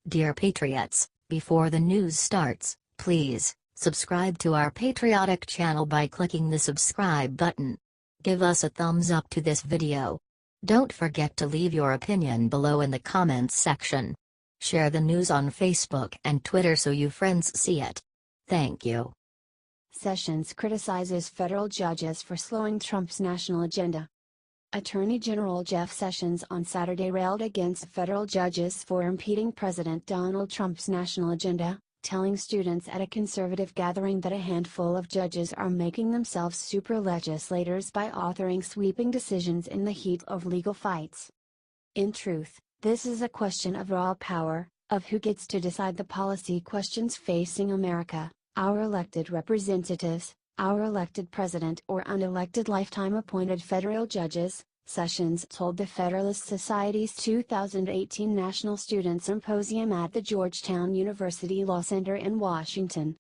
Dear Patriots, before the news starts, please subscribe to our patriotic channel by clicking the subscribe button. Give us a thumbs up to this video. Don't forget to leave your opinion below in the comments section. Share the news on Facebook and Twitter so your friends see it. Thank you. Sessions criticizes federal judges for slowing Trump's national agenda. Attorney General Jeff Sessions on Saturday railed against federal judges for impeding President Donald Trump's national agenda, telling students at a conservative gathering that a handful of judges are making themselves super legislators by authoring sweeping decisions in the heat of legal fights. In truth, this is a question of raw power, of who gets to decide the policy questions facing America, our elected representatives, our elected president or unelected lifetime appointed federal judges, Sessions told the Federalist Society's 2018 National Student Symposium at the Georgetown University Law Center in Washington.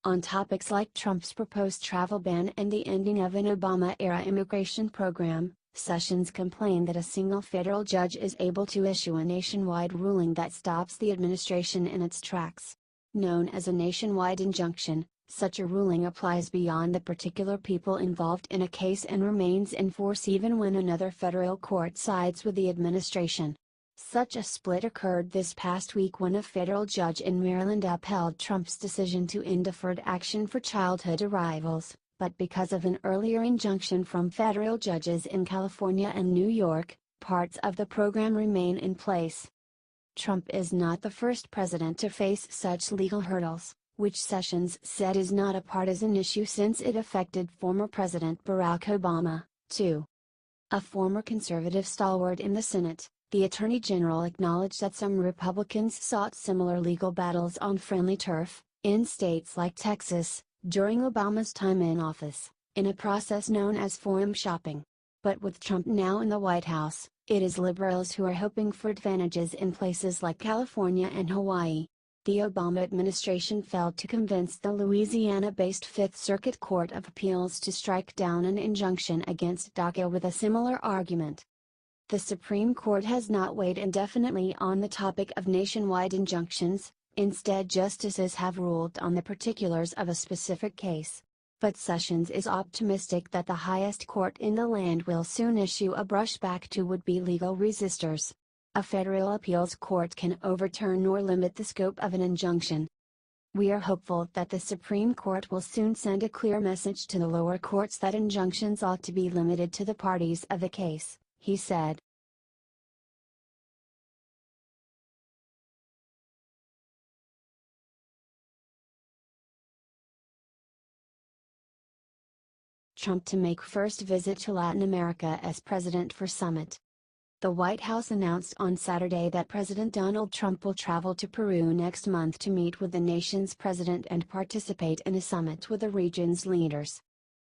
On topics like Trump's proposed travel ban and the ending of an Obama-era immigration program, Sessions complained that a single federal judge is able to issue a nationwide ruling that stops the administration in its tracks. Known as a nationwide injunction, such a ruling applies beyond the particular people involved in a case and remains in force even when another federal court sides with the administration. Such a split occurred this past week when a federal judge in Maryland upheld Trump's decision to end deferred action for childhood arrivals, but because of an earlier injunction from federal judges in California and New York, parts of the program remain in place. Trump is not the first president to face such legal hurdles, which Sessions said is not a partisan issue since it affected former President Barack Obama, too. A former conservative stalwart in the Senate, the Attorney General acknowledged that some Republicans sought similar legal battles on friendly turf, in states like Texas, during Obama's time in office, in a process known as forum shopping. But with Trump now in the White House, it is liberals who are hoping for advantages in places like California and Hawaii. The Obama administration failed to convince the Louisiana-based Fifth Circuit Court of Appeals to strike down an injunction against DACA with a similar argument. The Supreme Court has not weighed indefinitely on the topic of nationwide injunctions, instead justices have ruled on the particulars of a specific case. But Sessions is optimistic that the highest court in the land will soon issue a brushback to would-be legal resistors. A federal appeals court can overturn or limit the scope of an injunction. We are hopeful that the Supreme Court will soon send a clear message to the lower courts that injunctions ought to be limited to the parties of the case, he said. Trump to make first visit to Latin America as president for summit. The White House announced on Saturday that President Donald Trump will travel to Peru next month to meet with the nation's president and participate in a summit with the region's leaders.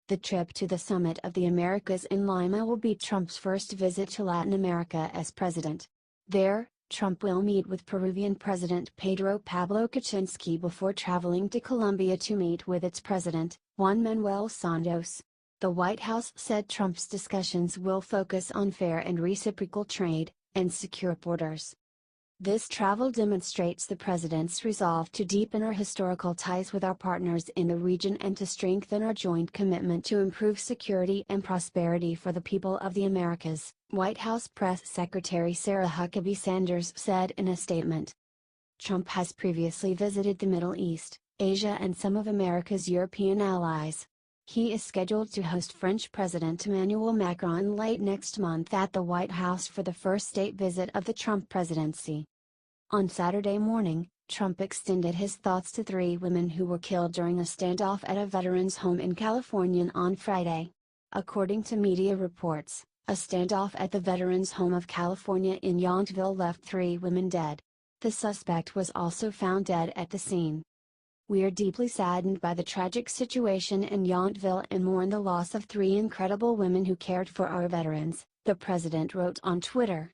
The trip to the Summit of the Americas in Lima will be Trump's first visit to Latin America as president. There, Trump will meet with Peruvian President Pedro Pablo Kuczynski before traveling to Colombia to meet with its president, Juan Manuel Santos. The White House said Trump's discussions will focus on fair and reciprocal trade, and secure borders. This travel demonstrates the president's resolve to deepen our historical ties with our partners in the region and to strengthen our joint commitment to improve security and prosperity for the people of the Americas, White House Press Secretary Sarah Huckabee Sanders said in a statement. Trump has previously visited the Middle East, Asia and some of America's European allies. He is scheduled to host French President Emmanuel Macron late next month at the White House for the first state visit of the Trump presidency. On Saturday morning, Trump extended his thoughts to 3 women who were killed during a standoff at a veterans' home in California on Friday. According to media reports, a standoff at the Veterans Home of California in Yountville left 3 women dead. The suspect was also found dead at the scene. We are deeply saddened by the tragic situation in Yountville and mourn the loss of 3 incredible women who cared for our veterans, the president wrote on Twitter.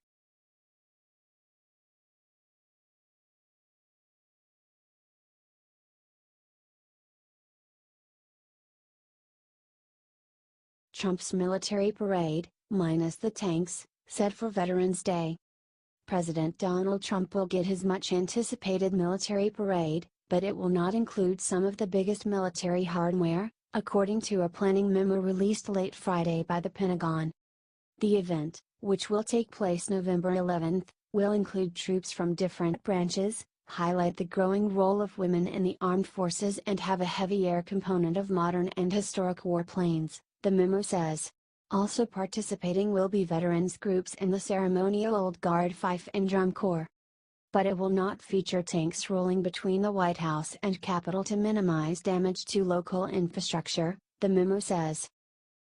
Trump's military parade, minus the tanks, set for Veterans Day. President Donald Trump will get his much-anticipated military parade, but it will not include some of the biggest military hardware, according to a planning memo released late Friday by the Pentagon. The event, which will take place November 11, will include troops from different branches, highlight the growing role of women in the armed forces and have a heavy air component of modern and historic warplanes, the memo says. Also participating will be veterans groups and the ceremonial Old Guard fife and drum corps. But it will not feature tanks rolling between the White House and Capitol to minimize damage to local infrastructure, the memo says.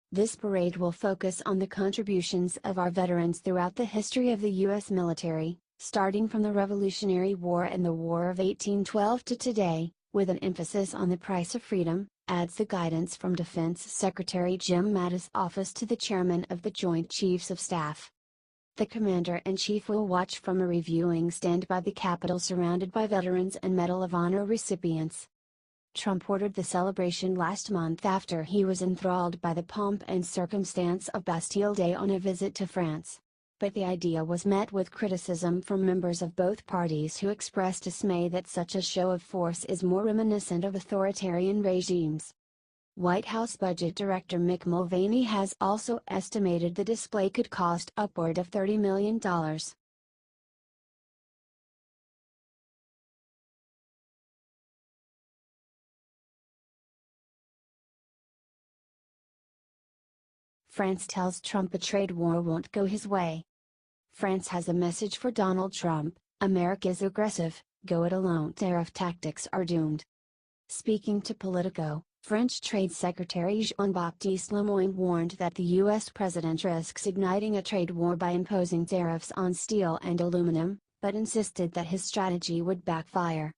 This parade will focus on the contributions of our veterans throughout the history of the U.S. military, starting from the Revolutionary War and the War of 1812 to today, with an emphasis on the price of freedom, adds the guidance from Defense Secretary Jim Mattis' office to the Chairman of the Joint Chiefs of Staff. The Commander-in-Chief will watch from a reviewing stand by the Capitol surrounded by veterans and Medal of Honor recipients. Trump ordered the celebration last month after he was enthralled by the pomp and circumstance of Bastille Day on a visit to France. But the idea was met with criticism from members of both parties who expressed dismay that such a show of force is more reminiscent of authoritarian regimes. White House Budget Director Mick Mulvaney has also estimated the display could cost upward of $30 million. France tells Trump a trade war won't go his way. France has a message for Donald Trump: America's aggressive, go-it-alone tariff tactics are doomed. Speaking to Politico, French Trade Secretary Jean-Baptiste Lemoyne warned that the U.S. president risks igniting a trade war by imposing tariffs on steel and aluminum, but insisted that his strategy would backfire.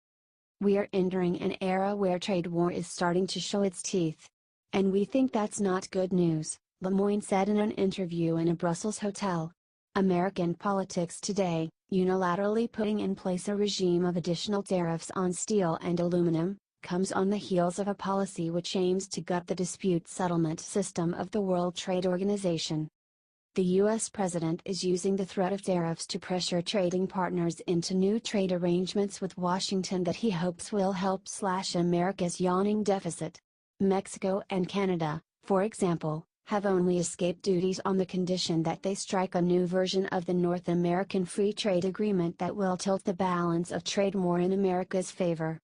We are entering an era where trade war is starting to show its teeth. And we think that's not good news, Lemoyne said in an interview in a Brussels hotel. American politics today, unilaterally putting in place a regime of additional tariffs on steel and aluminum, comes on the heels of a policy which aims to gut the dispute settlement system of the World Trade Organization. The U.S. president is using the threat of tariffs to pressure trading partners into new trade arrangements with Washington that he hopes will help slash America's yawning deficit. Mexico and Canada, for example, have only escaped duties on the condition that they strike a new version of the North American Free Trade Agreement that will tilt the balance of trade more in America's favor.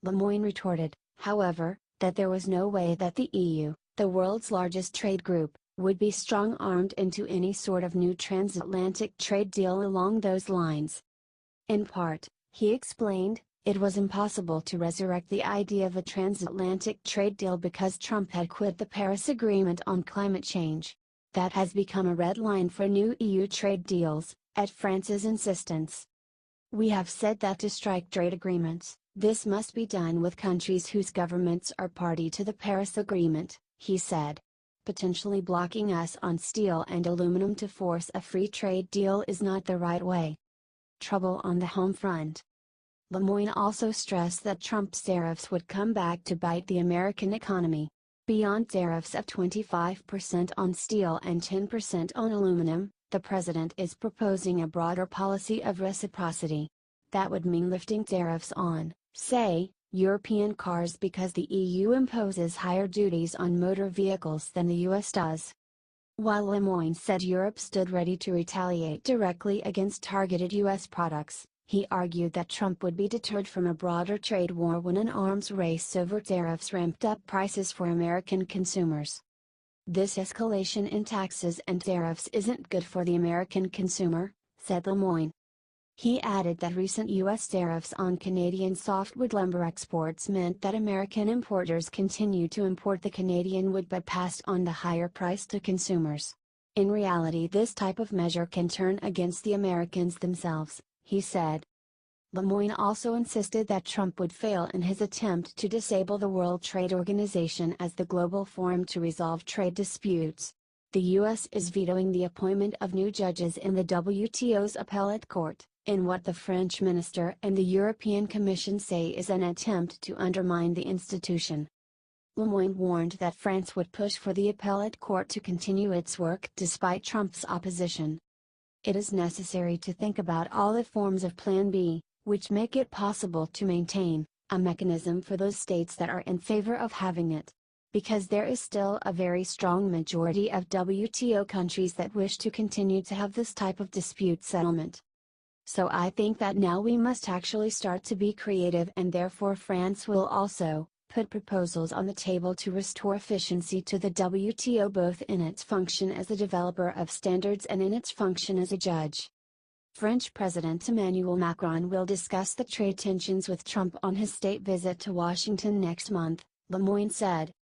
Lemoyne retorted, however, that there was no way that the EU, the world's largest trade group, would be strong-armed into any sort of new transatlantic trade deal along those lines. In part, he explained, it was impossible to resurrect the idea of a transatlantic trade deal because Trump had quit the Paris Agreement on climate change. That has become a red line for new EU trade deals, at France's insistence. We have said that to strike trade agreements, this must be done with countries whose governments are party to the Paris Agreement, he said. Potentially blocking us on steel and aluminum to force a free trade deal is not the right way. Trouble on the home front. Lemoyne also stressed that Trump's tariffs would come back to bite the American economy. Beyond tariffs of 25% on steel and 10% on aluminum, the president is proposing a broader policy of reciprocity. That would mean lifting tariffs on, say, European cars because the EU imposes higher duties on motor vehicles than the US does. While Lemoyne said Europe stood ready to retaliate directly against targeted US products, he argued that Trump would be deterred from a broader trade war when an arms race over tariffs ramped up prices for American consumers. This escalation in taxes and tariffs isn't good for the American consumer, said Lemoyne. He added that recent U.S. tariffs on Canadian softwood lumber exports meant that American importers continue to import the Canadian wood but passed on the higher price to consumers. In reality, this type of measure can turn against the Americans themselves, he said. Lemoyne also insisted that Trump would fail in his attempt to disable the World Trade Organization as the global forum to resolve trade disputes. The U.S. is vetoing the appointment of new judges in the WTO's appellate court, in what the French minister and the European Commission say is an attempt to undermine the institution. Lemoyne warned that France would push for the appellate court to continue its work despite Trump's opposition. It is necessary to think about all the forms of Plan B, which make it possible to maintain a mechanism for those states that are in favor of having it. Because there is still a very strong majority of WTO countries that wish to continue to have this type of dispute settlement. So I think that now we must actually start to be creative, and therefore France will also put proposals on the table to restore efficiency to the WTO, both in its function as a developer of standards and in its function as a judge. French President Emmanuel Macron will discuss the trade tensions with Trump on his state visit to Washington next month, Lemoyne said.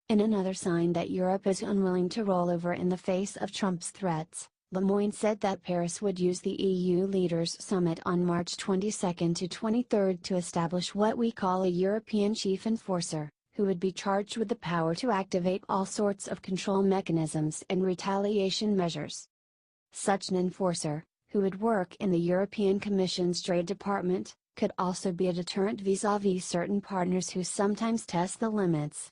In another sign that Europe is unwilling to roll over in the face of Trump's threats, Lemoyne said that Paris would use the EU Leaders Summit on March 22 to 23 to establish what we call a European chief enforcer, who would be charged with the power to activate all sorts of control mechanisms and retaliation measures. Such an enforcer, who would work in the European Commission's Trade Department, could also be a deterrent vis-à-vis certain partners who sometimes test the limits